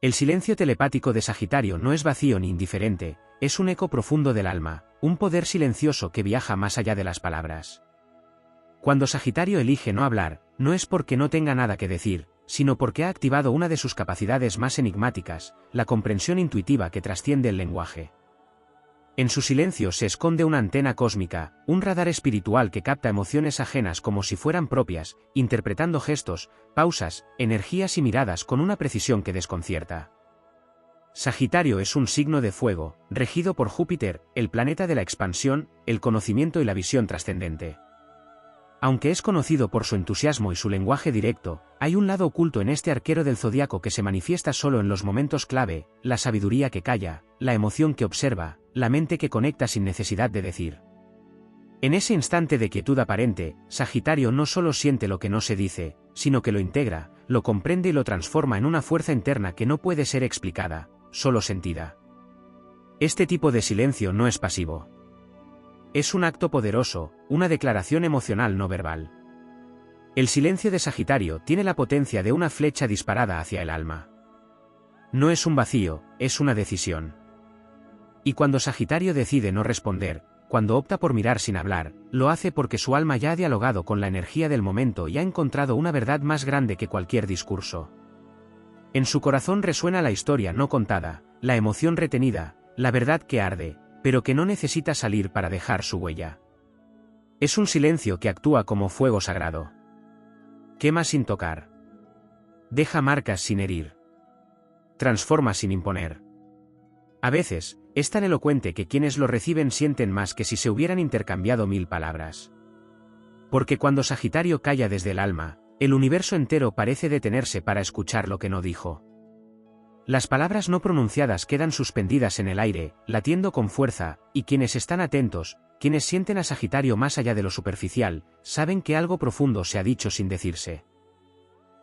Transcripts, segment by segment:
El silencio telepático de Sagitario no es vacío ni indiferente, es un eco profundo del alma, un poder silencioso que viaja más allá de las palabras. Cuando Sagitario elige no hablar, no es porque no tenga nada que decir, sino porque ha activado una de sus capacidades más enigmáticas, la comprensión intuitiva que trasciende el lenguaje. En su silencio se esconde una antena cósmica, un radar espiritual que capta emociones ajenas como si fueran propias, interpretando gestos, pausas, energías y miradas con una precisión que desconcierta. Sagitario es un signo de fuego, regido por Júpiter, el planeta de la expansión, el conocimiento y la visión trascendente. Aunque es conocido por su entusiasmo y su lenguaje directo, hay un lado oculto en este arquero del zodiaco que se manifiesta solo en los momentos clave, la sabiduría que calla, la emoción que observa, la mente que conecta sin necesidad de decir. En ese instante de quietud aparente, Sagitario no solo siente lo que no se dice, sino que lo integra, lo comprende y lo transforma en una fuerza interna que no puede ser explicada, solo sentida. Este tipo de silencio no es pasivo. Es un acto poderoso, una declaración emocional no verbal. El silencio de Sagitario tiene la potencia de una flecha disparada hacia el alma. No es un vacío, es una decisión. Y cuando Sagitario decide no responder, cuando opta por mirar sin hablar, lo hace porque su alma ya ha dialogado con la energía del momento y ha encontrado una verdad más grande que cualquier discurso. En su corazón resuena la historia no contada, la emoción retenida, la verdad que arde, pero que no necesita salir para dejar su huella. Es un silencio que actúa como fuego sagrado. Quema sin tocar. Deja marcas sin herir. Transforma sin imponer. A veces, es tan elocuente que quienes lo reciben sienten más que si se hubieran intercambiado 1000 palabras. Porque cuando Sagitario calla desde el alma, el universo entero parece detenerse para escuchar lo que no dijo. Las palabras no pronunciadas quedan suspendidas en el aire, latiendo con fuerza, y quienes están atentos, quienes sienten a Sagitario más allá de lo superficial, saben que algo profundo se ha dicho sin decirse.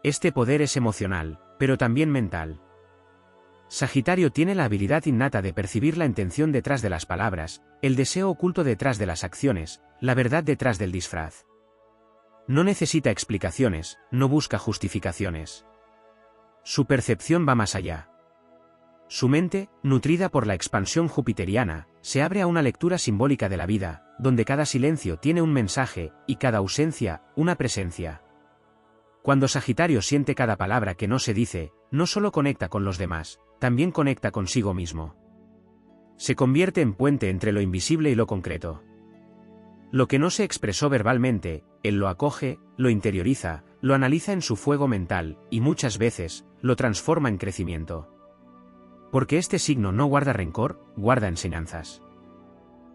Este poder es emocional, pero también mental. Sagitario tiene la habilidad innata de percibir la intención detrás de las palabras, el deseo oculto detrás de las acciones, la verdad detrás del disfraz. No necesita explicaciones, no busca justificaciones. Su percepción va más allá. Su mente, nutrida por la expansión jupiteriana, se abre a una lectura simbólica de la vida, donde cada silencio tiene un mensaje, y cada ausencia, una presencia. Cuando Sagitario siente cada palabra que no se dice, no solo conecta con los demás, también conecta consigo mismo. Se convierte en puente entre lo invisible y lo concreto. Lo que no se expresó verbalmente, él lo acoge, lo interioriza, lo analiza en su fuego mental, y muchas veces, lo transforma en crecimiento. Porque este signo no guarda rencor, guarda enseñanzas.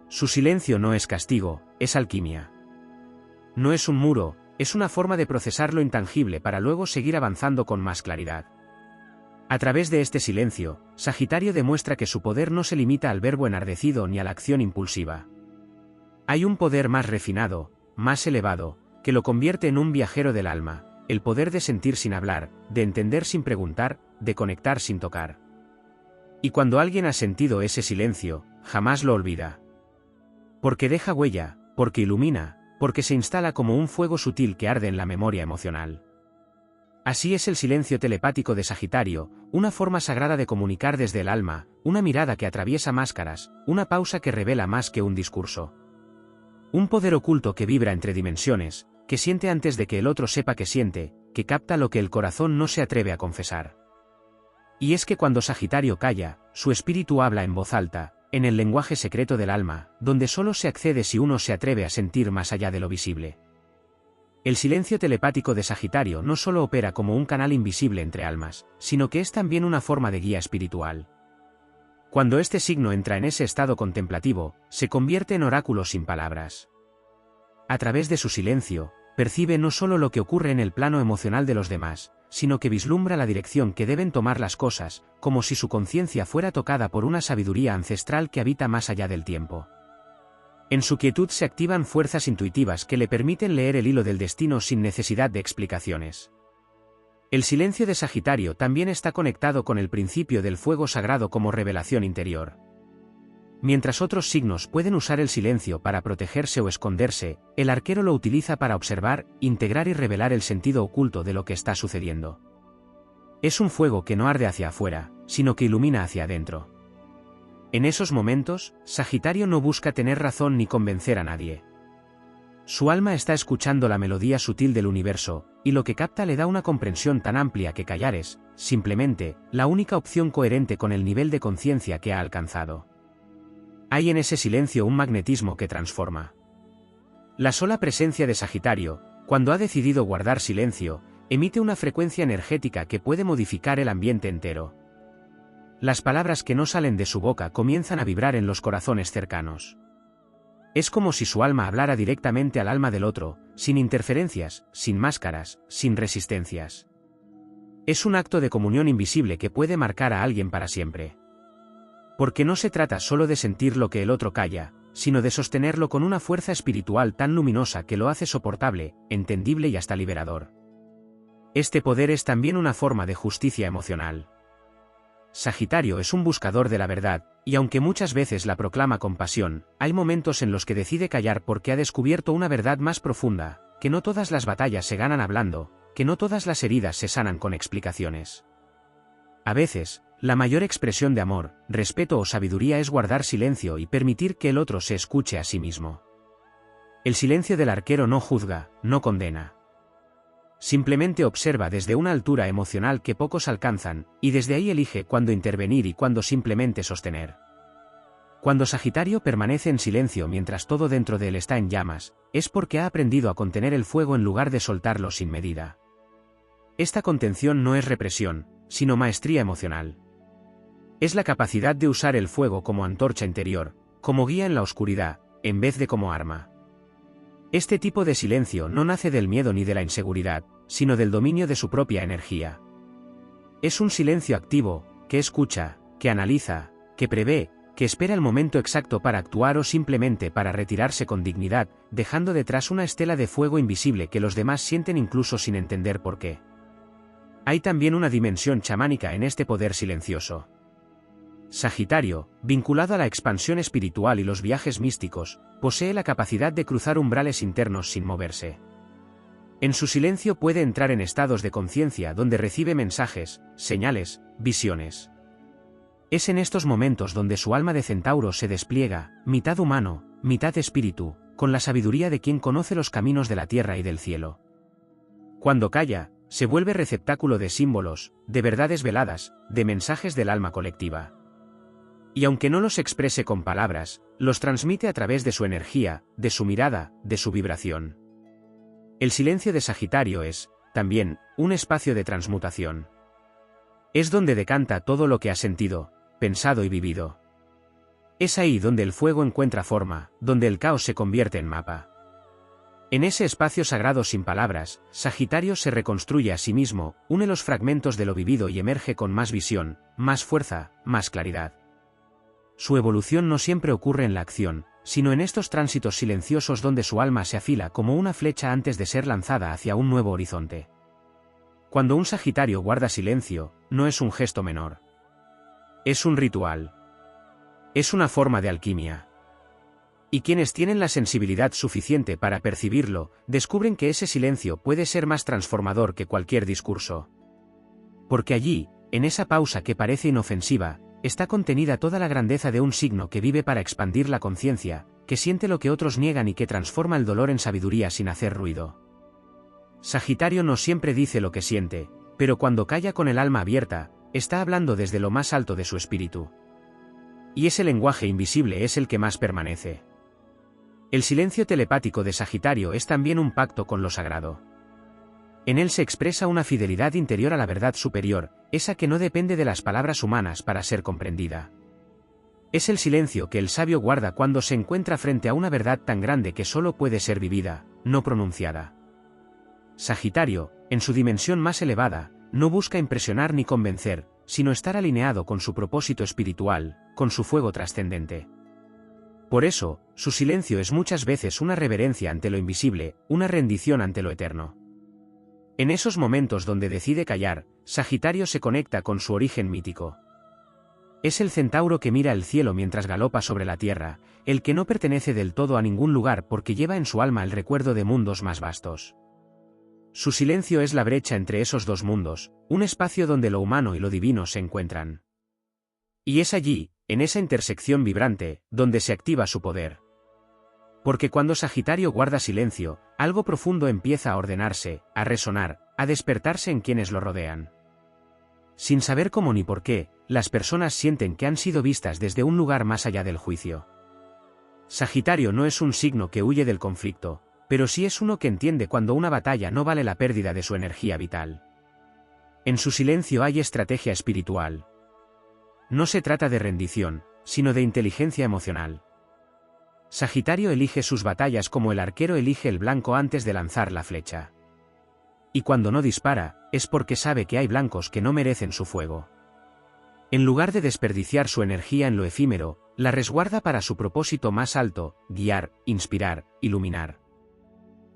Su silencio no es castigo, es alquimia. No es un muro, es una forma de procesar lo intangible para luego seguir avanzando con más claridad. A través de este silencio, Sagitario demuestra que su poder no se limita al verbo enardecido ni a la acción impulsiva. Hay un poder más refinado, más elevado, que lo convierte en un viajero del alma, el poder de sentir sin hablar, de entender sin preguntar, de conectar sin tocar. Y cuando alguien ha sentido ese silencio, jamás lo olvida. Porque deja huella, porque ilumina, porque se instala como un fuego sutil que arde en la memoria emocional. Así es el silencio telepático de Sagitario, una forma sagrada de comunicar desde el alma, una mirada que atraviesa máscaras, una pausa que revela más que un discurso. Un poder oculto que vibra entre dimensiones, que siente antes de que el otro sepa que siente, que capta lo que el corazón no se atreve a confesar. Y es que cuando Sagitario calla, su espíritu habla en voz alta, en el lenguaje secreto del alma, donde solo se accede si uno se atreve a sentir más allá de lo visible. El silencio telepático de Sagitario no solo opera como un canal invisible entre almas, sino que es también una forma de guía espiritual. Cuando este signo entra en ese estado contemplativo, se convierte en oráculo sin palabras. A través de su silencio, percibe no solo lo que ocurre en el plano emocional de los demás, sino que vislumbra la dirección que deben tomar las cosas, como si su conciencia fuera tocada por una sabiduría ancestral que habita más allá del tiempo. En su quietud se activan fuerzas intuitivas que le permiten leer el hilo del destino sin necesidad de explicaciones. El silencio de Sagitario también está conectado con el principio del fuego sagrado como revelación interior. Mientras otros signos pueden usar el silencio para protegerse o esconderse, el arquero lo utiliza para observar, integrar y revelar el sentido oculto de lo que está sucediendo. Es un fuego que no arde hacia afuera, sino que ilumina hacia adentro. En esos momentos, Sagitario no busca tener razón ni convencer a nadie. Su alma está escuchando la melodía sutil del universo, y lo que capta le da una comprensión tan amplia que callar es, simplemente, la única opción coherente con el nivel de conciencia que ha alcanzado. Hay en ese silencio un magnetismo que transforma. La sola presencia de Sagitario, cuando ha decidido guardar silencio, emite una frecuencia energética que puede modificar el ambiente entero. Las palabras que no salen de su boca comienzan a vibrar en los corazones cercanos. Es como si su alma hablara directamente al alma del otro, sin interferencias, sin máscaras, sin resistencias. Es un acto de comunión invisible que puede marcar a alguien para siempre. Porque no se trata solo de sentir lo que el otro calla, sino de sostenerlo con una fuerza espiritual tan luminosa que lo hace soportable, entendible y hasta liberador. Este poder es también una forma de justicia emocional. Sagitario es un buscador de la verdad, y aunque muchas veces la proclama con pasión, hay momentos en los que decide callar porque ha descubierto una verdad más profunda, que no todas las batallas se ganan hablando, que no todas las heridas se sanan con explicaciones. A veces, la mayor expresión de amor, respeto o sabiduría es guardar silencio y permitir que el otro se escuche a sí mismo. El silencio del arquero no juzga, no condena. Simplemente observa desde una altura emocional que pocos alcanzan, y desde ahí elige cuándo intervenir y cuándo simplemente sostener. Cuando Sagitario permanece en silencio mientras todo dentro de él está en llamas, es porque ha aprendido a contener el fuego en lugar de soltarlo sin medida. Esta contención no es represión, sino maestría emocional. Es la capacidad de usar el fuego como antorcha interior, como guía en la oscuridad, en vez de como arma. Este tipo de silencio no nace del miedo ni de la inseguridad, sino del dominio de su propia energía. Es un silencio activo, que escucha, que analiza, que prevé, que espera el momento exacto para actuar o simplemente para retirarse con dignidad, dejando detrás una estela de fuego invisible que los demás sienten incluso sin entender por qué. Hay también una dimensión chamánica en este poder silencioso. Sagitario, vinculado a la expansión espiritual y los viajes místicos, posee la capacidad de cruzar umbrales internos sin moverse. En su silencio puede entrar en estados de conciencia donde recibe mensajes, señales, visiones. Es en estos momentos donde su alma de centauro se despliega, mitad humano, mitad espíritu, con la sabiduría de quien conoce los caminos de la tierra y del cielo. Cuando calla, se vuelve receptáculo de símbolos, de verdades veladas, de mensajes del alma colectiva. Y aunque no los exprese con palabras, los transmite a través de su energía, de su mirada, de su vibración. El silencio de Sagitario es, también, un espacio de transmutación. Es donde decanta todo lo que ha sentido, pensado y vivido. Es ahí donde el fuego encuentra forma, donde el caos se convierte en mapa. En ese espacio sagrado sin palabras, Sagitario se reconstruye a sí mismo, une los fragmentos de lo vivido y emerge con más visión, más fuerza, más claridad. Su evolución no siempre ocurre en la acción, sino en estos tránsitos silenciosos donde su alma se afila como una flecha antes de ser lanzada hacia un nuevo horizonte. Cuando un Sagitario guarda silencio, no es un gesto menor. Es un ritual. Es una forma de alquimia. Y quienes tienen la sensibilidad suficiente para percibirlo, descubren que ese silencio puede ser más transformador que cualquier discurso. Porque allí, en esa pausa que parece inofensiva, está contenida toda la grandeza de un signo que vive para expandir la conciencia, que siente lo que otros niegan y que transforma el dolor en sabiduría sin hacer ruido. Sagitario no siempre dice lo que siente, pero cuando calla con el alma abierta, está hablando desde lo más alto de su espíritu. Y ese lenguaje invisible es el que más permanece. El silencio telepático de Sagitario es también un pacto con lo sagrado. En él se expresa una fidelidad interior a la verdad superior, esa que no depende de las palabras humanas para ser comprendida. Es el silencio que el sabio guarda cuando se encuentra frente a una verdad tan grande que solo puede ser vivida, no pronunciada. Sagitario, en su dimensión más elevada, no busca impresionar ni convencer, sino estar alineado con su propósito espiritual, con su fuego trascendente. Por eso, su silencio es muchas veces una reverencia ante lo invisible, una rendición ante lo eterno. En esos momentos donde decide callar, Sagitario se conecta con su origen mítico. Es el centauro que mira el cielo mientras galopa sobre la tierra, el que no pertenece del todo a ningún lugar porque lleva en su alma el recuerdo de mundos más vastos. Su silencio es la brecha entre esos dos mundos, un espacio donde lo humano y lo divino se encuentran. Y es allí, en esa intersección vibrante, donde se activa su poder. Porque cuando Sagitario guarda silencio, algo profundo empieza a ordenarse, a resonar, a despertarse en quienes lo rodean. Sin saber cómo ni por qué, las personas sienten que han sido vistas desde un lugar más allá del juicio. Sagitario no es un signo que huye del conflicto, pero sí es uno que entiende cuando una batalla no vale la pérdida de su energía vital. En su silencio hay estrategia espiritual. No se trata de rendición, sino de inteligencia emocional. Sagitario elige sus batallas como el arquero elige el blanco antes de lanzar la flecha. Y cuando no dispara, es porque sabe que hay blancos que no merecen su fuego. En lugar de desperdiciar su energía en lo efímero, la resguarda para su propósito más alto: guiar, inspirar, iluminar.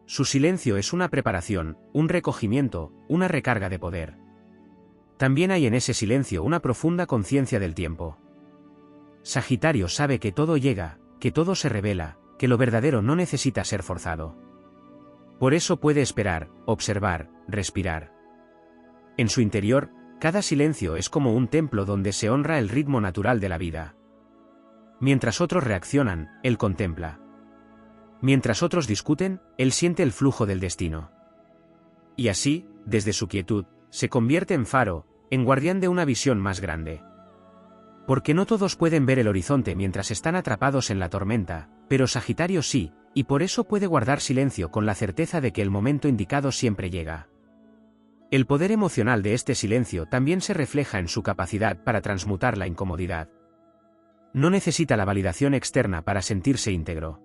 Su silencio es una preparación, un recogimiento, una recarga de poder. También hay en ese silencio una profunda conciencia del tiempo. Sagitario sabe que todo llega, que todo se revela, que lo verdadero no necesita ser forzado. Por eso puede esperar, observar, respirar. En su interior, cada silencio es como un templo donde se honra el ritmo natural de la vida. Mientras otros reaccionan, él contempla. Mientras otros discuten, él siente el flujo del destino. Y así, desde su quietud, se convierte en faro, en guardián de una visión más grande. Porque no todos pueden ver el horizonte mientras están atrapados en la tormenta, pero Sagitario sí, y por eso puede guardar silencio con la certeza de que el momento indicado siempre llega. El poder emocional de este silencio también se refleja en su capacidad para transmutar la incomodidad. No necesita la validación externa para sentirse íntegro.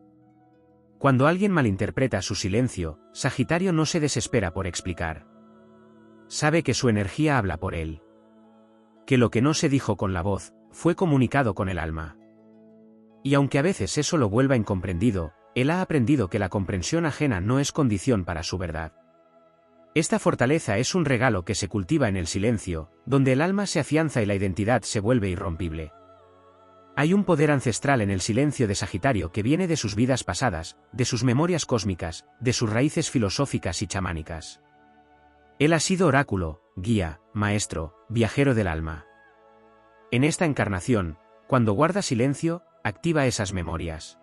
Cuando alguien malinterpreta su silencio, Sagitario no se desespera por explicar. Sabe que su energía habla por él. Que lo que no se dijo con la voz, fue comunicado con el alma. Y aunque a veces eso lo vuelva incomprendido, él ha aprendido que la comprensión ajena no es condición para su verdad. Esta fortaleza es un regalo que se cultiva en el silencio, donde el alma se afianza y la identidad se vuelve irrompible. Hay un poder ancestral en el silencio de Sagitario que viene de sus vidas pasadas, de sus memorias cósmicas, de sus raíces filosóficas y chamánicas. Él ha sido oráculo, guía, maestro, viajero del alma. En esta encarnación, cuando guarda silencio, activa esas memorias.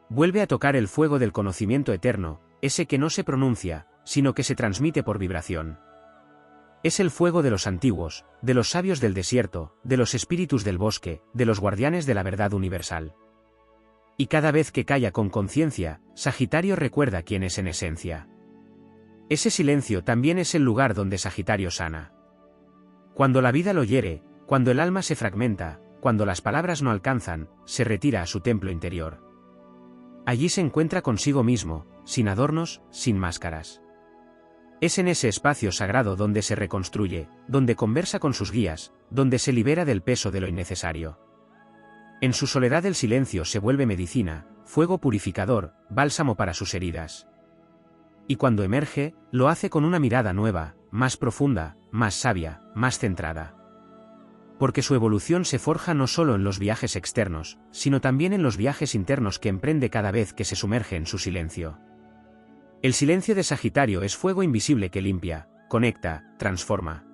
Vuelve a tocar el fuego del conocimiento eterno, ese que no se pronuncia, sino que se transmite por vibración. Es el fuego de los antiguos, de los sabios del desierto, de los espíritus del bosque, de los guardianes de la verdad universal. Y cada vez que calla con conciencia, Sagitario recuerda quién es en esencia. Ese silencio también es el lugar donde Sagitario sana. Cuando la vida lo hiere, cuando el alma se fragmenta, cuando las palabras no alcanzan, se retira a su templo interior. Allí se encuentra consigo mismo, sin adornos, sin máscaras. Es en ese espacio sagrado donde se reconstruye, donde conversa con sus guías, donde se libera del peso de lo innecesario. En su soledad el silencio se vuelve medicina, fuego purificador, bálsamo para sus heridas. Y cuando emerge, lo hace con una mirada nueva, más profunda, más sabia, más centrada. Porque su evolución se forja no solo en los viajes externos, sino también en los viajes internos que emprende cada vez que se sumerge en su silencio. El silencio de Sagitario es fuego invisible que limpia, conecta, transforma.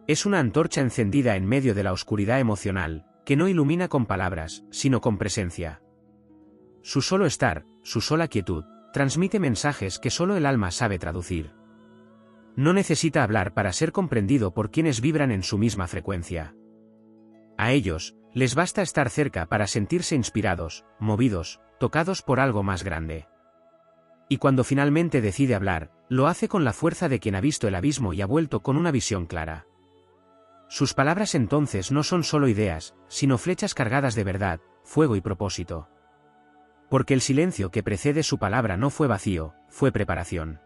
Es una antorcha encendida en medio de la oscuridad emocional, que no ilumina con palabras, sino con presencia. Su solo estar, su sola quietud, transmite mensajes que solo el alma sabe traducir. No necesita hablar para ser comprendido por quienes vibran en su misma frecuencia. A ellos, les basta estar cerca para sentirse inspirados, movidos, tocados por algo más grande. Y cuando finalmente decide hablar, lo hace con la fuerza de quien ha visto el abismo y ha vuelto con una visión clara. Sus palabras entonces no son solo ideas, sino flechas cargadas de verdad, fuego y propósito. Porque el silencio que precede su palabra no fue vacío, fue preparación.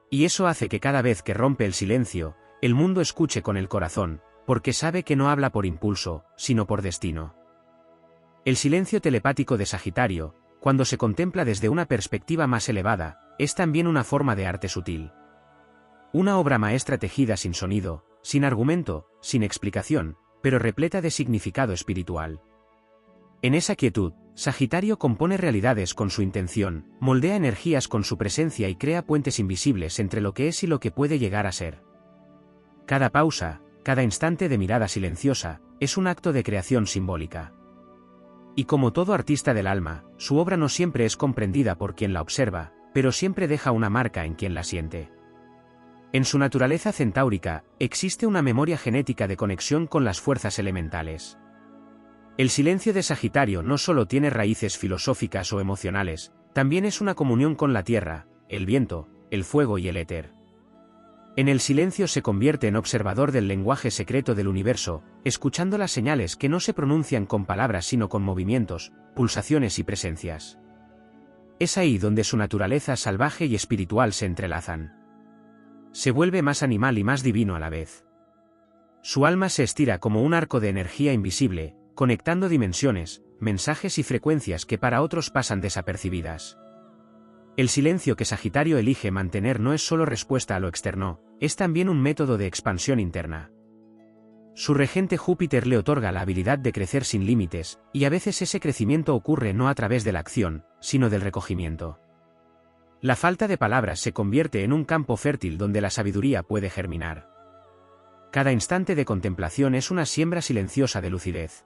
Y eso hace que cada vez que rompe el silencio, el mundo escuche con el corazón, porque sabe que no habla por impulso, sino por destino. El silencio telepático de Sagitario, cuando se contempla desde una perspectiva más elevada, es también una forma de arte sutil. Una obra maestra tejida sin sonido, sin argumento, sin explicación, pero repleta de significado espiritual. En esa quietud, Sagitario compone realidades con su intención, moldea energías con su presencia y crea puentes invisibles entre lo que es y lo que puede llegar a ser. Cada pausa, cada instante de mirada silenciosa, es un acto de creación simbólica. Y como todo artista del alma, su obra no siempre es comprendida por quien la observa, pero siempre deja una marca en quien la siente. En su naturaleza centáurica, existe una memoria genética de conexión con las fuerzas elementales. El silencio de Sagitario no solo tiene raíces filosóficas o emocionales, también es una comunión con la tierra, el viento, el fuego y el éter. En el silencio se convierte en observador del lenguaje secreto del universo, escuchando las señales que no se pronuncian con palabras sino con movimientos, pulsaciones y presencias. Es ahí donde su naturaleza salvaje y espiritual se entrelazan. Se vuelve más animal y más divino a la vez. Su alma se estira como un arco de energía invisible, conectando dimensiones, mensajes y frecuencias que para otros pasan desapercibidas. El silencio que Sagitario elige mantener no es solo respuesta a lo externo, es también un método de expansión interna. Su regente Júpiter le otorga la habilidad de crecer sin límites, y a veces ese crecimiento ocurre no a través de la acción, sino del recogimiento. La falta de palabras se convierte en un campo fértil donde la sabiduría puede germinar. Cada instante de contemplación es una siembra silenciosa de lucidez.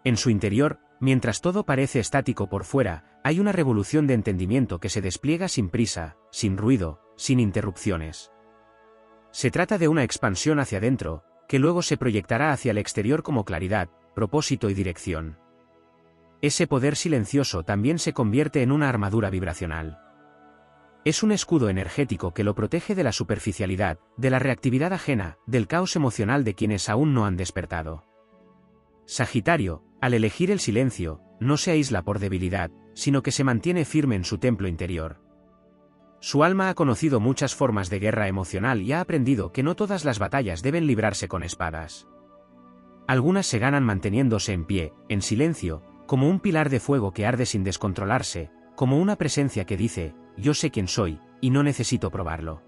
En su interior, mientras todo parece estático por fuera, hay una revolución de entendimiento que se despliega sin prisa, sin ruido, sin interrupciones. Se trata de una expansión hacia adentro, que luego se proyectará hacia el exterior como claridad, propósito y dirección. Ese poder silencioso también se convierte en una armadura vibracional. Es un escudo energético que lo protege de la superficialidad, de la reactividad ajena, del caos emocional de quienes aún no han despertado. Sagitario, al elegir el silencio, no se aísla por debilidad, sino que se mantiene firme en su templo interior. Su alma ha conocido muchas formas de guerra emocional y ha aprendido que no todas las batallas deben librarse con espadas. Algunas se ganan manteniéndose en pie, en silencio, como un pilar de fuego que arde sin descontrolarse, como una presencia que dice, yo sé quién soy, y no necesito probarlo.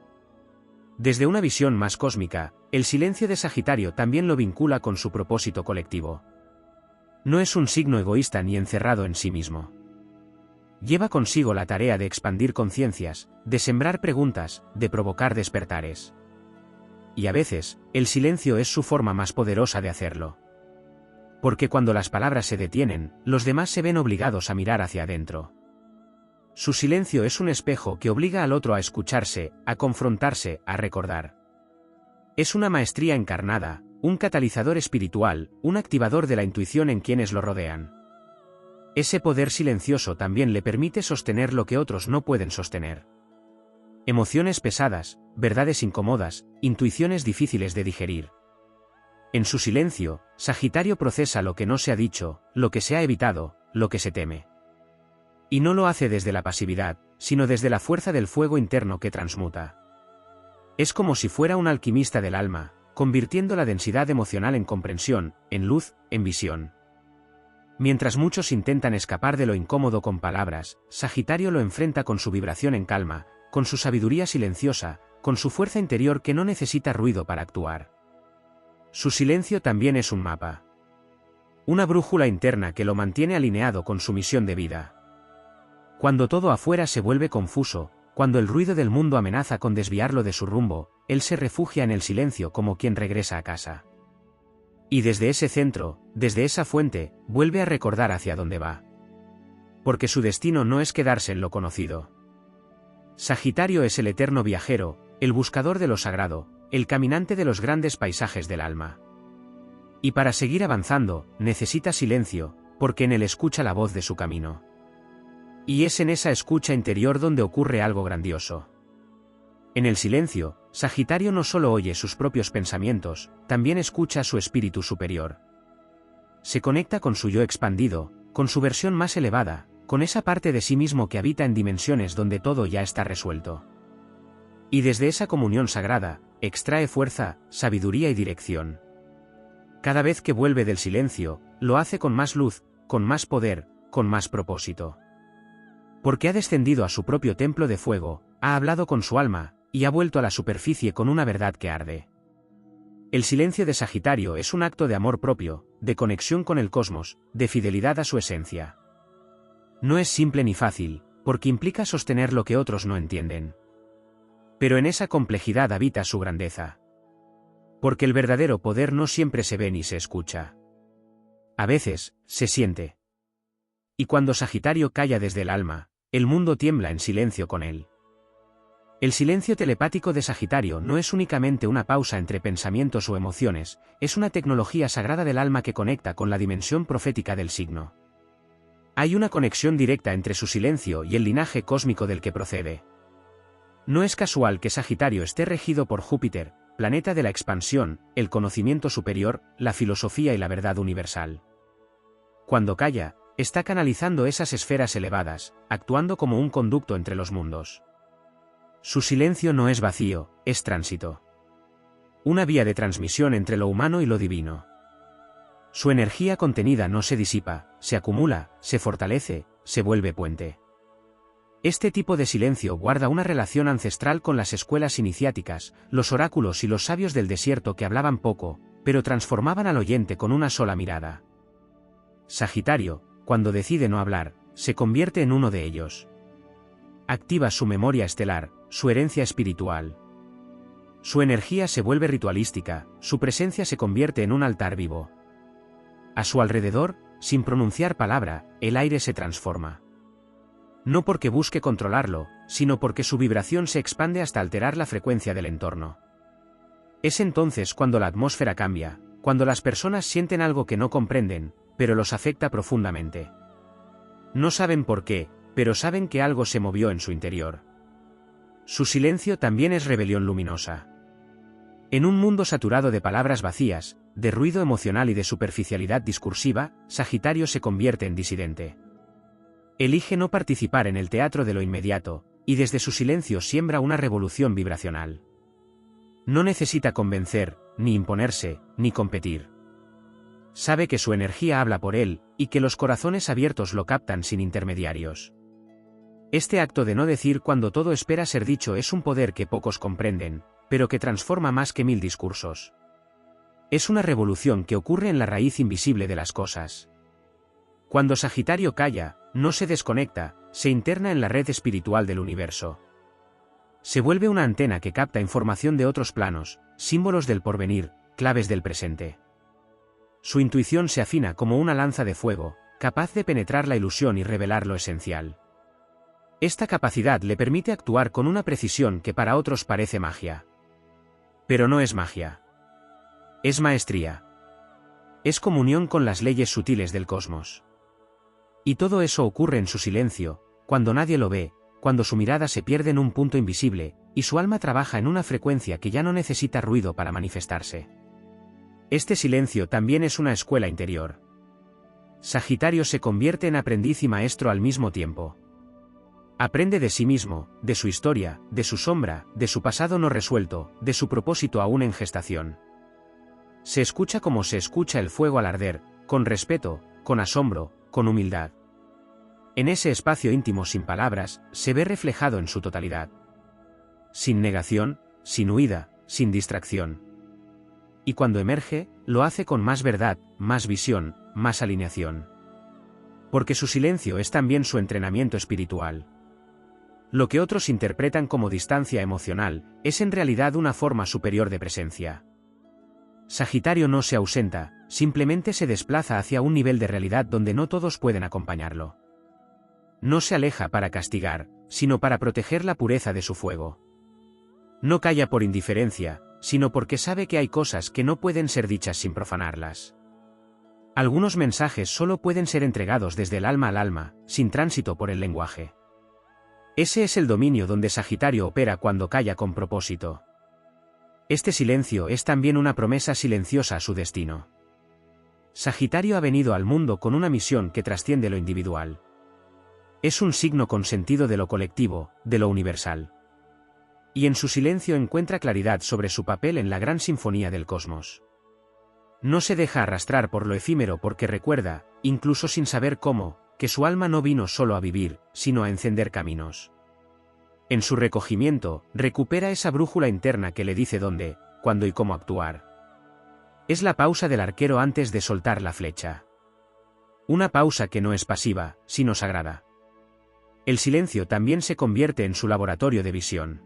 Desde una visión más cósmica, el silencio de Sagitario también lo vincula con su propósito colectivo. No es un signo egoísta ni encerrado en sí mismo. Lleva consigo la tarea de expandir conciencias, de sembrar preguntas, de provocar despertares. Y a veces, el silencio es su forma más poderosa de hacerlo. Porque cuando las palabras se detienen, los demás se ven obligados a mirar hacia adentro. Su silencio es un espejo que obliga al otro a escucharse, a confrontarse, a recordar. Es una maestría encarnada, un catalizador espiritual, un activador de la intuición en quienes lo rodean. Ese poder silencioso también le permite sostener lo que otros no pueden sostener. Emociones pesadas, verdades incómodas, intuiciones difíciles de digerir. En su silencio, Sagitario procesa lo que no se ha dicho, lo que se ha evitado, lo que se teme. Y no lo hace desde la pasividad, sino desde la fuerza del fuego interno que transmuta. Es como si fuera un alquimista del alma, convirtiendo la densidad emocional en comprensión, en luz, en visión. Mientras muchos intentan escapar de lo incómodo con palabras, Sagitario lo enfrenta con su vibración en calma, con su sabiduría silenciosa, con su fuerza interior que no necesita ruido para actuar. Su silencio también es un mapa. Una brújula interna que lo mantiene alineado con su misión de vida. Cuando todo afuera se vuelve confuso, cuando el ruido del mundo amenaza con desviarlo de su rumbo, él se refugia en el silencio como quien regresa a casa. Y desde ese centro, desde esa fuente, vuelve a recordar hacia dónde va. Porque su destino no es quedarse en lo conocido. Sagitario es el eterno viajero, el buscador de lo sagrado, el caminante de los grandes paisajes del alma. Y para seguir avanzando, necesita silencio, porque en él escucha la voz de su camino. Y es en esa escucha interior donde ocurre algo grandioso. En el silencio, Sagitario no solo oye sus propios pensamientos, también escucha a su espíritu superior. Se conecta con su yo expandido, con su versión más elevada, con esa parte de sí mismo que habita en dimensiones donde todo ya está resuelto. Y desde esa comunión sagrada, extrae fuerza, sabiduría y dirección. Cada vez que vuelve del silencio, lo hace con más luz, con más poder, con más propósito. Porque ha descendido a su propio templo de fuego, ha hablado con su alma, y ha vuelto a la superficie con una verdad que arde. El silencio de Sagitario es un acto de amor propio, de conexión con el cosmos, de fidelidad a su esencia. No es simple ni fácil, porque implica sostener lo que otros no entienden. Pero en esa complejidad habita su grandeza. Porque el verdadero poder no siempre se ve ni se escucha. A veces, se siente. Y cuando Sagitario calla desde el alma, el mundo tiembla en silencio con él. El silencio telepático de Sagitario no es únicamente una pausa entre pensamientos o emociones, es una tecnología sagrada del alma que conecta con la dimensión profética del signo. Hay una conexión directa entre su silencio y el linaje cósmico del que procede. No es casual que Sagitario esté regido por Júpiter, planeta de la expansión, el conocimiento superior, la filosofía y la verdad universal. Cuando calla, está canalizando esas esferas elevadas, actuando como un conducto entre los mundos. Su silencio no es vacío, es tránsito. Una vía de transmisión entre lo humano y lo divino. Su energía contenida no se disipa, se acumula, se fortalece, se vuelve puente. Este tipo de silencio guarda una relación ancestral con las escuelas iniciáticas, los oráculos y los sabios del desierto que hablaban poco, pero transformaban al oyente con una sola mirada. Sagitario, cuando decide no hablar, se convierte en uno de ellos. Activa su memoria estelar, su herencia espiritual. Su energía se vuelve ritualística, su presencia se convierte en un altar vivo. A su alrededor, sin pronunciar palabra, el aire se transforma. No porque busque controlarlo, sino porque su vibración se expande hasta alterar la frecuencia del entorno. Es entonces cuando la atmósfera cambia, cuando las personas sienten algo que no comprenden, pero los afecta profundamente. No saben por qué, pero saben que algo se movió en su interior. Su silencio también es rebelión luminosa. En un mundo saturado de palabras vacías, de ruido emocional y de superficialidad discursiva, Sagitario se convierte en disidente. Elige no participar en el teatro de lo inmediato, y desde su silencio siembra una revolución vibracional. No necesita convencer, ni imponerse, ni competir. Sabe que su energía habla por él, y que los corazones abiertos lo captan sin intermediarios. Este acto de no decir cuando todo espera ser dicho es un poder que pocos comprenden, pero que transforma más que 1000 discursos. Es una revolución que ocurre en la raíz invisible de las cosas. Cuando Sagitario calla, no se desconecta, se interna en la red espiritual del universo. Se vuelve una antena que capta información de otros planos, símbolos del porvenir, claves del presente. Su intuición se afina como una lanza de fuego, capaz de penetrar la ilusión y revelar lo esencial. Esta capacidad le permite actuar con una precisión que para otros parece magia. Pero no es magia. Es maestría. Es comunión con las leyes sutiles del cosmos. Y todo eso ocurre en su silencio, cuando nadie lo ve, cuando su mirada se pierde en un punto invisible, y su alma trabaja en una frecuencia que ya no necesita ruido para manifestarse. Este silencio también es una escuela interior. Sagitario se convierte en aprendiz y maestro al mismo tiempo. Aprende de sí mismo, de su historia, de su sombra, de su pasado no resuelto, de su propósito aún en gestación. Se escucha como se escucha el fuego al arder, con respeto, con asombro, con humildad. En ese espacio íntimo sin palabras, se ve reflejado en su totalidad. Sin negación, sin huida, sin distracción. Y cuando emerge, lo hace con más verdad, más visión, más alineación. Porque su silencio es también su entrenamiento espiritual. Lo que otros interpretan como distancia emocional, es en realidad una forma superior de presencia. Sagitario no se ausenta, simplemente se desplaza hacia un nivel de realidad donde no todos pueden acompañarlo. No se aleja para castigar, sino para proteger la pureza de su fuego. No calla por indiferencia, sino porque sabe que hay cosas que no pueden ser dichas sin profanarlas. Algunos mensajes solo pueden ser entregados desde el alma al alma, sin tránsito por el lenguaje. Ese es el dominio donde Sagitario opera cuando calla con propósito. Este silencio es también una promesa silenciosa a su destino. Sagitario ha venido al mundo con una misión que trasciende lo individual. Es un signo con sentido de lo colectivo, de lo universal. Y en su silencio encuentra claridad sobre su papel en la gran sinfonía del cosmos. No se deja arrastrar por lo efímero porque recuerda, incluso sin saber cómo, que su alma no vino solo a vivir, sino a encender caminos. En su recogimiento, recupera esa brújula interna que le dice dónde, cuándo y cómo actuar. Es la pausa del arquero antes de soltar la flecha. Una pausa que no es pasiva, sino sagrada. El silencio también se convierte en su laboratorio de visión.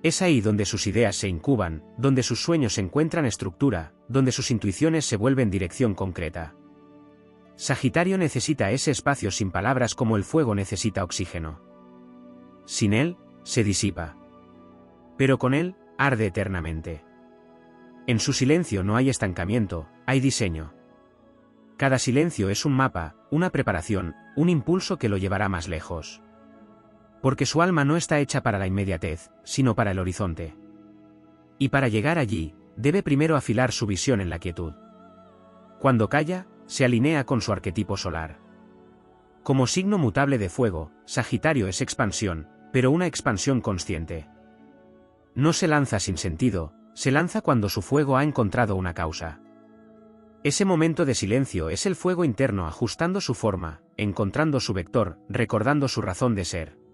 Es ahí donde sus ideas se incuban, donde sus sueños encuentran estructura, donde sus intuiciones se vuelven dirección concreta. Sagitario necesita ese espacio sin palabras como el fuego necesita oxígeno. Sin él, se disipa. Pero con él, arde eternamente. En su silencio no hay estancamiento, hay diseño. Cada silencio es un mapa, una preparación, un impulso que lo llevará más lejos. Porque su alma no está hecha para la inmediatez, sino para el horizonte. Y para llegar allí, debe primero afilar su visión en la quietud. Cuando calla, se alinea con su arquetipo solar. Como signo mutable de fuego, Sagitario es expansión, pero una expansión consciente. No se lanza sin sentido, se lanza cuando su fuego ha encontrado una causa. Ese momento de silencio es el fuego interno ajustando su forma, encontrando su vector, recordando su razón de ser.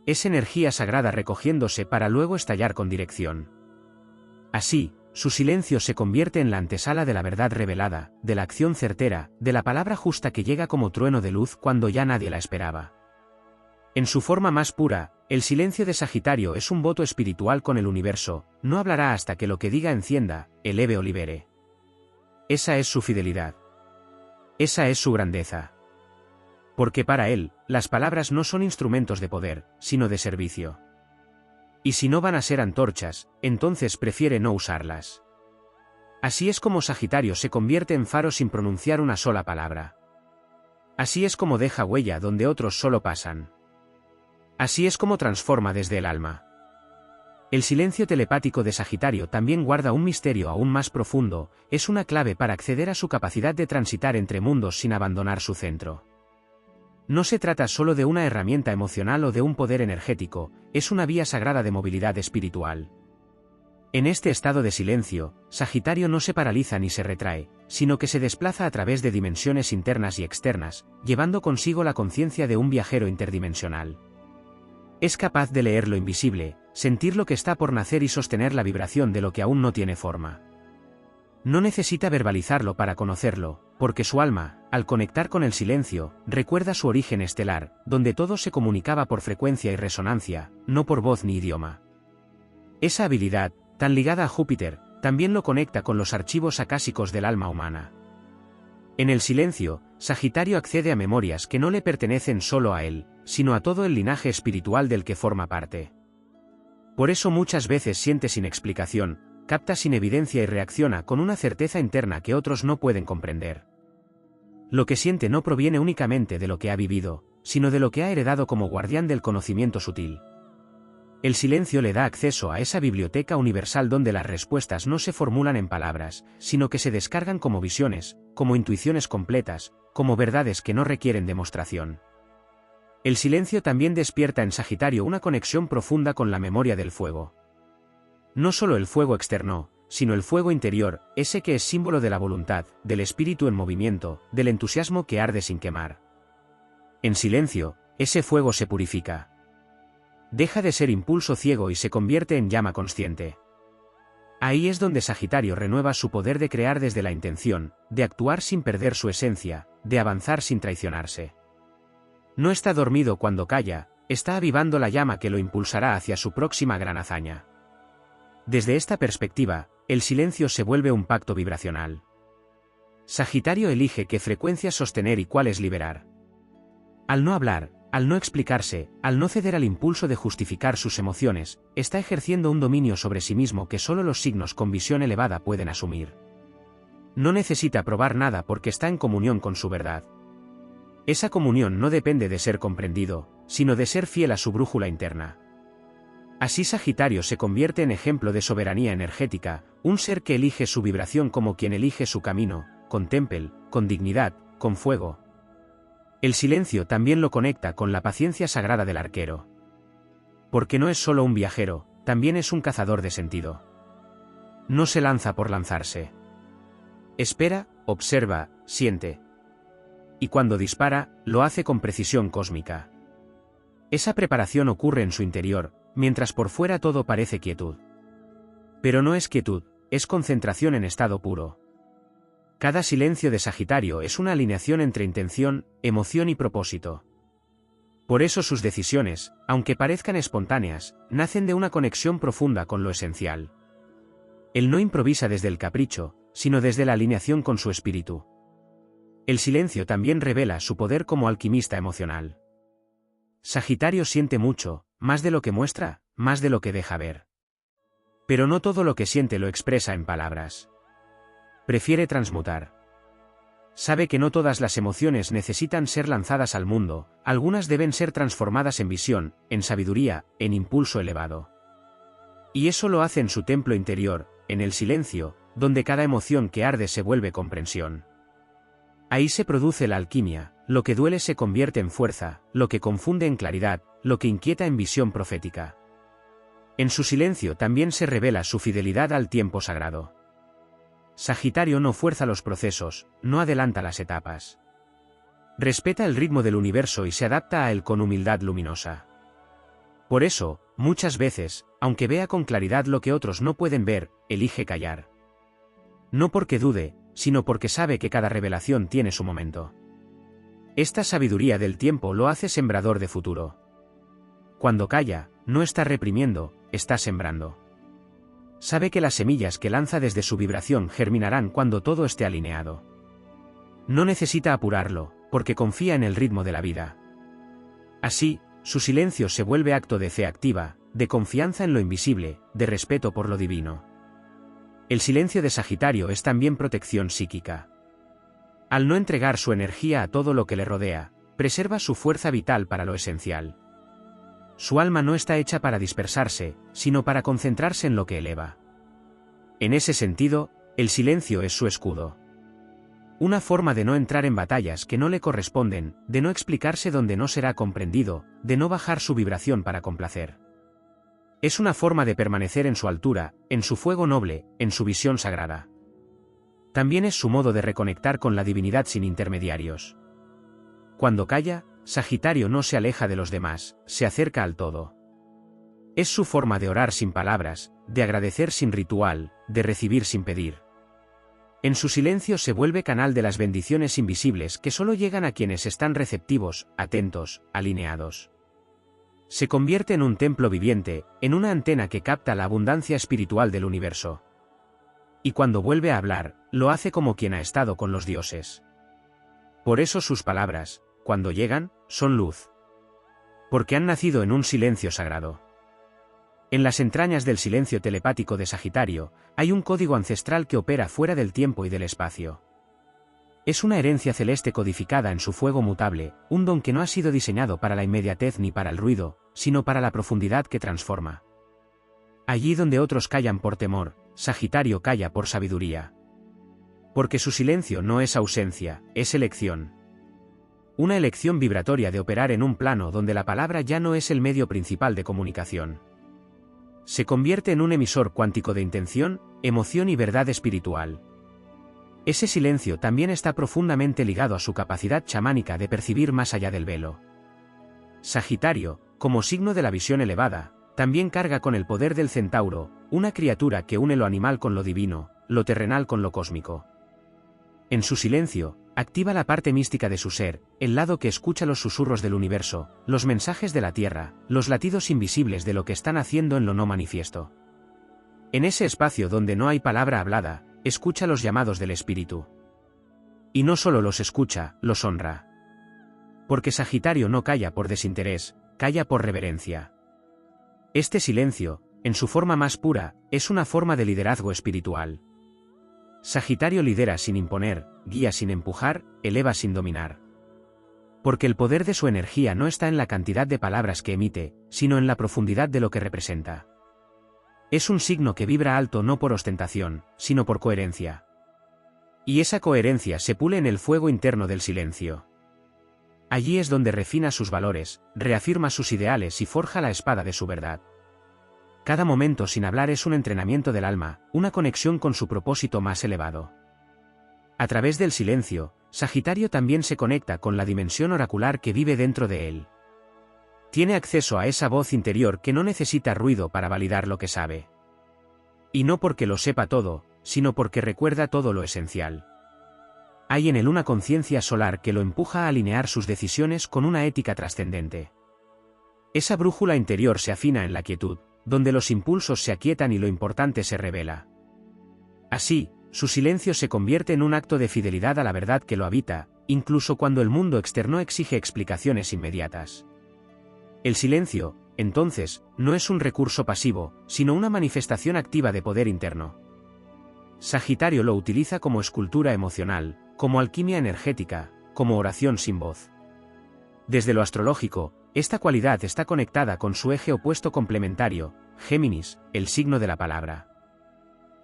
Es energía sagrada recogiéndose para luego estallar con dirección. Así, su silencio se convierte en la antesala de la verdad revelada, de la acción certera, de la palabra justa que llega como trueno de luz cuando ya nadie la esperaba. En su forma más pura, el silencio de Sagitario es un voto espiritual con el universo, no hablará hasta que lo que diga encienda, eleve o libere. Esa es su fidelidad. Esa es su grandeza. Porque para él, las palabras no son instrumentos de poder, sino de servicio. Y si no van a ser antorchas, entonces prefiere no usarlas. Así es como Sagitario se convierte en faro sin pronunciar una sola palabra. Así es como deja huella donde otros solo pasan. Así es como transforma desde el alma. El silencio telepático de Sagitario también guarda un misterio aún más profundo, es una clave para acceder a su capacidad de transitar entre mundos sin abandonar su centro. No se trata solo de una herramienta emocional o de un poder energético, es una vía sagrada de movilidad espiritual. En este estado de silencio, Sagitario no se paraliza ni se retrae, sino que se desplaza a través de dimensiones internas y externas, llevando consigo la conciencia de un viajero interdimensional. Es capaz de leer lo invisible, sentir lo que está por nacer y sostener la vibración de lo que aún no tiene forma. No necesita verbalizarlo para conocerlo, porque su alma, al conectar con el silencio, recuerda su origen estelar, donde todo se comunicaba por frecuencia y resonancia, no por voz ni idioma. Esa habilidad, tan ligada a Júpiter, también lo conecta con los archivos acásicos del alma humana. En el silencio, Sagitario accede a memorias que no le pertenecen solo a él, sino a todo el linaje espiritual del que forma parte. Por eso muchas veces siente sin explicación, capta sin evidencia y reacciona con una certeza interna que otros no pueden comprender. Lo que siente no proviene únicamente de lo que ha vivido, sino de lo que ha heredado como guardián del conocimiento sutil. El silencio le da acceso a esa biblioteca universal donde las respuestas no se formulan en palabras, sino que se descargan como visiones, como intuiciones completas, como verdades que no requieren demostración. El silencio también despierta en Sagitario una conexión profunda con la memoria del fuego. No solo el fuego externo, sino el fuego interior, ese que es símbolo de la voluntad, del espíritu en movimiento, del entusiasmo que arde sin quemar. En silencio, ese fuego se purifica. Deja de ser impulso ciego y se convierte en llama consciente. Ahí es donde Sagitario renueva su poder de crear desde la intención, de actuar sin perder su esencia, de avanzar sin traicionarse. No está dormido cuando calla, está avivando la llama que lo impulsará hacia su próxima gran hazaña. Desde esta perspectiva, el silencio se vuelve un pacto vibracional. Sagitario elige qué frecuencias sostener y cuáles liberar. Al no hablar, al no explicarse, al no ceder al impulso de justificar sus emociones, está ejerciendo un dominio sobre sí mismo que solo los signos con visión elevada pueden asumir. No necesita probar nada porque está en comunión con su verdad. Esa comunión no depende de ser comprendido, sino de ser fiel a su brújula interna. Así Sagitario se convierte en ejemplo de soberanía energética, un ser que elige su vibración como quien elige su camino, con temple, con dignidad, con fuego. El silencio también lo conecta con la paciencia sagrada del arquero. Porque no es solo un viajero, también es un cazador de sentido. No se lanza por lanzarse. Espera, observa, siente. Y cuando dispara, lo hace con precisión cósmica. Esa preparación ocurre en su interior, mientras por fuera todo parece quietud. Pero no es quietud, es concentración en estado puro. Cada silencio de Sagitario es una alineación entre intención, emoción y propósito. Por eso sus decisiones, aunque parezcan espontáneas, nacen de una conexión profunda con lo esencial. Él no improvisa desde el capricho, sino desde la alineación con su espíritu. El silencio también revela su poder como alquimista emocional. Sagitario siente mucho, más de lo que muestra, más de lo que deja ver. Pero no todo lo que siente lo expresa en palabras. Prefiere transmutar. Sabe que no todas las emociones necesitan ser lanzadas al mundo, algunas deben ser transformadas en visión, en sabiduría, en impulso elevado. Y eso lo hace en su templo interior, en el silencio, donde cada emoción que arde se vuelve comprensión. Ahí se produce la alquimia, lo que duele se convierte en fuerza, lo que confunde en claridad, lo que inquieta en visión profética. En su silencio también se revela su fidelidad al tiempo sagrado. Sagitario no fuerza los procesos, no adelanta las etapas. Respeta el ritmo del universo y se adapta a él con humildad luminosa. Por eso, muchas veces, aunque vea con claridad lo que otros no pueden ver, elige callar. No porque dude, sino porque sabe que cada revelación tiene su momento. Esta sabiduría del tiempo lo hace sembrador de futuro. Cuando calla, no está reprimiendo, está sembrando. Sabe que las semillas que lanza desde su vibración germinarán cuando todo esté alineado. No necesita apurarlo, porque confía en el ritmo de la vida. Así, su silencio se vuelve acto de fe activa, de confianza en lo invisible, de respeto por lo divino. El silencio de Sagitario es también protección psíquica. Al no entregar su energía a todo lo que le rodea, preserva su fuerza vital para lo esencial. Su alma no está hecha para dispersarse, sino para concentrarse en lo que eleva. En ese sentido, el silencio es su escudo. Una forma de no entrar en batallas que no le corresponden, de no explicarse donde no será comprendido, de no bajar su vibración para complacer. Es una forma de permanecer en su altura, en su fuego noble, en su visión sagrada. También es su modo de reconectar con la divinidad sin intermediarios. Cuando calla, Sagitario no se aleja de los demás, se acerca al todo. Es su forma de orar sin palabras, de agradecer sin ritual, de recibir sin pedir. En su silencio se vuelve canal de las bendiciones invisibles que solo llegan a quienes están receptivos, atentos, alineados. Se convierte en un templo viviente, en una antena que capta la abundancia espiritual del universo. Y cuando vuelve a hablar, lo hace como quien ha estado con los dioses. Por eso sus palabras, cuando llegan, son luz. Porque han nacido en un silencio sagrado. En las entrañas del silencio telepático de Sagitario, hay un código ancestral que opera fuera del tiempo y del espacio. Es una herencia celeste codificada en su fuego mutable, un don que no ha sido diseñado para la inmediatez ni para el ruido, sino para la profundidad que transforma. Allí donde otros callan por temor, Sagitario calla por sabiduría. Porque su silencio no es ausencia, es elección. Una elección vibratoria de operar en un plano donde la palabra ya no es el medio principal de comunicación. Se convierte en un emisor cuántico de intención, emoción y verdad espiritual. Ese silencio también está profundamente ligado a su capacidad chamánica de percibir más allá del velo. Sagitario, como signo de la visión elevada, también carga con el poder del centauro, una criatura que une lo animal con lo divino, lo terrenal con lo cósmico. En su silencio, activa la parte mística de su ser, el lado que escucha los susurros del universo, los mensajes de la tierra, los latidos invisibles de lo que están haciendo en lo no manifiesto. En ese espacio donde no hay palabra hablada, escucha los llamados del espíritu. Y no solo los escucha, los honra. Porque Sagitario no calla por desinterés, calla por reverencia. Este silencio, en su forma más pura, es una forma de liderazgo espiritual. Sagitario lidera sin imponer, guía sin empujar, eleva sin dominar. Porque el poder de su energía no está en la cantidad de palabras que emite, sino en la profundidad de lo que representa. Es un signo que vibra alto no por ostentación, sino por coherencia. Y esa coherencia se pule en el fuego interno del silencio. Allí es donde refina sus valores, reafirma sus ideales y forja la espada de su verdad. Cada momento sin hablar es un entrenamiento del alma, una conexión con su propósito más elevado. A través del silencio, Sagitario también se conecta con la dimensión oracular que vive dentro de él. Tiene acceso a esa voz interior que no necesita ruido para validar lo que sabe. Y no porque lo sepa todo, sino porque recuerda todo lo esencial. Hay en él una conciencia solar que lo empuja a alinear sus decisiones con una ética trascendente. Esa brújula interior se afina en la quietud, donde los impulsos se aquietan y lo importante se revela. Así, su silencio se convierte en un acto de fidelidad a la verdad que lo habita, incluso cuando el mundo externo exige explicaciones inmediatas. El silencio, entonces, no es un recurso pasivo, sino una manifestación activa de poder interno. Sagitario lo utiliza como escultura emocional, como alquimia energética, como oración sin voz. Desde lo astrológico, esta cualidad está conectada con su eje opuesto complementario, Géminis, el signo de la palabra.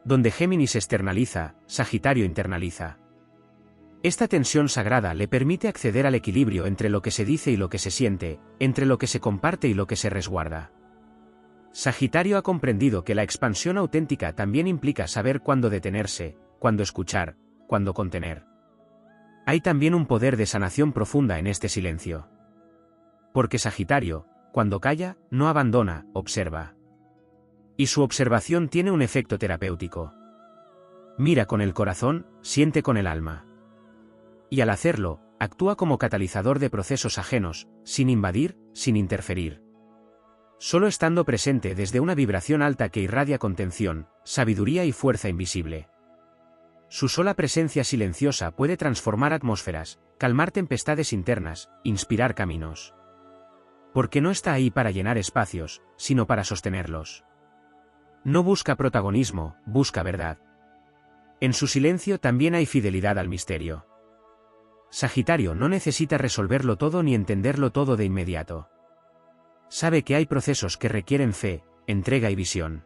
Donde Géminis externaliza, Sagitario internaliza. Esta tensión sagrada le permite acceder al equilibrio entre lo que se dice y lo que se siente, entre lo que se comparte y lo que se resguarda. Sagitario ha comprendido que la expansión auténtica también implica saber cuándo detenerse, cuándo escuchar, cuándo contener. Hay también un poder de sanación profunda en este silencio. Porque Sagitario, cuando calla, no abandona, observa. Y su observación tiene un efecto terapéutico. Mira con el corazón, siente con el alma. Y al hacerlo, actúa como catalizador de procesos ajenos, sin invadir, sin interferir. Solo estando presente desde una vibración alta que irradia contención, sabiduría y fuerza invisible. Su sola presencia silenciosa puede transformar atmósferas, calmar tempestades internas, inspirar caminos. Porque no está ahí para llenar espacios, sino para sostenerlos. No busca protagonismo, busca verdad. En su silencio también hay fidelidad al misterio. Sagitario no necesita resolverlo todo ni entenderlo todo de inmediato. Sabe que hay procesos que requieren fe, entrega y visión.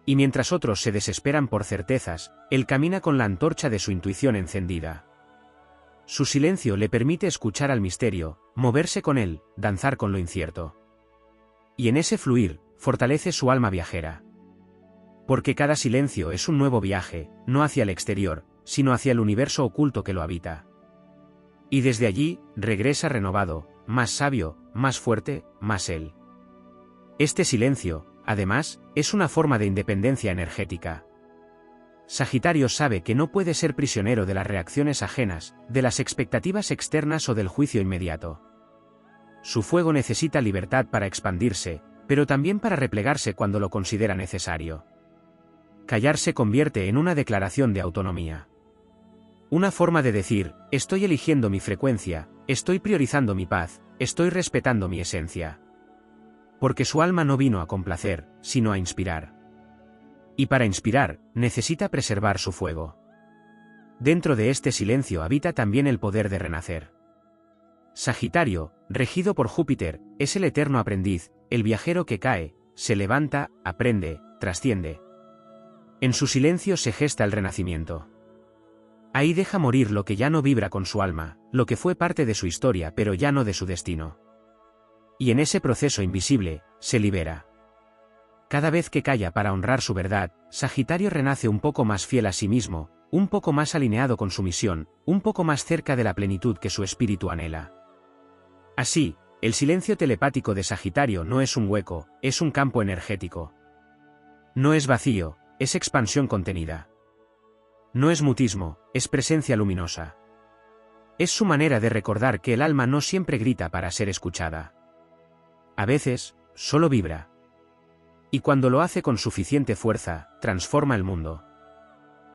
Y mientras otros se desesperan por certezas, él camina con la antorcha de su intuición encendida. Su silencio le permite escuchar al misterio, moverse con él, danzar con lo incierto. Y en ese fluir, fortalece su alma viajera. Porque cada silencio es un nuevo viaje, no hacia el exterior, sino hacia el universo oculto que lo habita. Y desde allí, regresa renovado, más sabio, más fuerte, más él. Este silencio, además, es una forma de independencia energética. Sagitario sabe que no puede ser prisionero de las reacciones ajenas, de las expectativas externas o del juicio inmediato. Su fuego necesita libertad para expandirse, pero también para replegarse cuando lo considera necesario. Callar se convierte en una declaración de autonomía. Una forma de decir, estoy eligiendo mi frecuencia, estoy priorizando mi paz, estoy respetando mi esencia. Porque su alma no vino a complacer, sino a inspirar. Y para inspirar, necesita preservar su fuego. Dentro de este silencio habita también el poder de renacer. Sagitario, regido por Júpiter, es el eterno aprendiz, el viajero que cae, se levanta, aprende, trasciende. En su silencio se gesta el renacimiento. Ahí deja morir lo que ya no vibra con su alma, lo que fue parte de su historia pero ya no de su destino. Y en ese proceso invisible, se libera. Cada vez que calla para honrar su verdad, Sagitario renace un poco más fiel a sí mismo, un poco más alineado con su misión, un poco más cerca de la plenitud que su espíritu anhela. Así, el silencio telepático de Sagitario no es un hueco, es un campo energético. No es vacío, es expansión contenida. No es mutismo, es presencia luminosa. Es su manera de recordar que el alma no siempre grita para ser escuchada. A veces, solo vibra. Y cuando lo hace con suficiente fuerza, transforma el mundo.